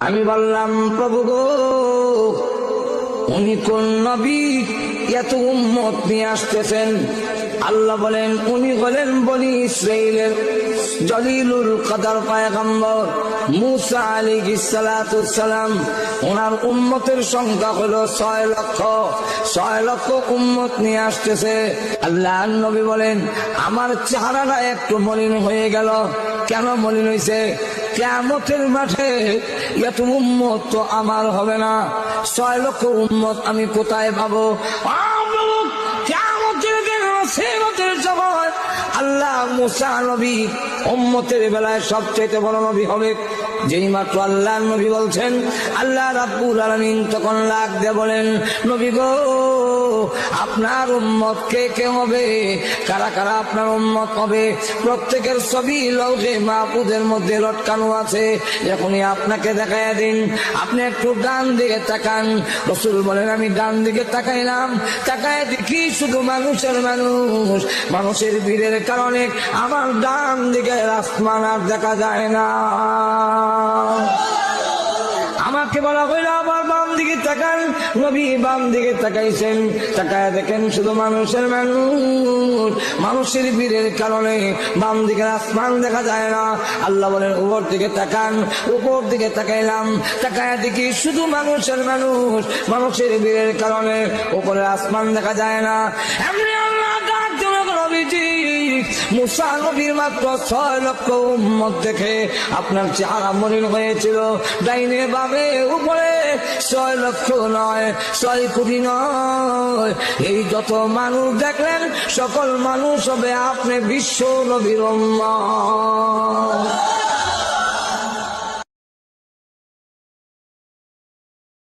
আমি বললাম, প্রভু গো, উনি কোন নবী এত উম্মত নিয়ে আসতেছেন? আল্লাহ বলেন, উনি হলেন বনি ইসরাইলের জলিলুল কদর পয়গম্বর মুসা আলাইহিস সালাতু সালাম। ওনার উম্মতের সংখ্যা হলো 6 লক্ষ। 6 লক্ষ উম্মত নিয়ে আসতেছে। আল্লাহর নবী বলেন, আমার চেহারাটা একটু মলিন হয়ে গেল। কেন মলিন হয়েছে? কিয়ামতের মাঠে এত উম্মত তো আমার হবে না। 6 লক্ষ উম্মত আমি কোথায় পাবো? আল্লাহ মুসা নবী উম্মতের বেলায় সবচেয়ে বড় নবী হবে। যেই মাত্র আল্লাহ নবী বলছেন, আল্লাহ রাব্বুল আলামিন তখন লাগ দিয়ে বলেন, নবী গো, আপনার উম্মত কে কে হবে? কারা কারা আপনার উম্মত হবে? প্রত্যেকের ছবি লৌহে মাহফুজের মধ্যে লটকানো আছে। এখনই আপনাকে দেখায় দিন। আপনি একটু ডান দিকে তাকান। রাসূল বলেন, আমি ডান দিকে তাকাইলাম, তাকায় দেখি শুধু মানুষের মানুষ। মানুষের ভিড়ের কারণে আমার ডান দিকে আসমান আর দেখা যায় না। আমাকে বলা হইল, আবার বাম দিকে তাকান। নবী বাম দিকে তাকাইছেন, তাকায় দেখেন শুধু মানুষের মানুষ। মানুষের ভিড়ের কারণে বাম দিকে আসমান দেখা যায় না। আল্লাহ বলেন, উপর দিকে তাকান। উপর দিকে তাকাইলাম, তাকায় দেখি শুধু মানুষের মানুষ। মানুষের ভিড়ের কারণে উপরে আসমান দেখা যায় না। এমনি আল্লাহ ডাক দিল, নবীজি, মুসা নবীর মাত্র 6 লক্ষ উম্মত দেখে আপনার চেহারা মলিন হয়েছিল। ডাইনে বামে উপরে 6 লক্ষ নয়, 6 কোটি নয়। এই যত মানুষ দেখলেন, সকল মানুষ হবে আপনি বিশ্ব নবীর উম্মত।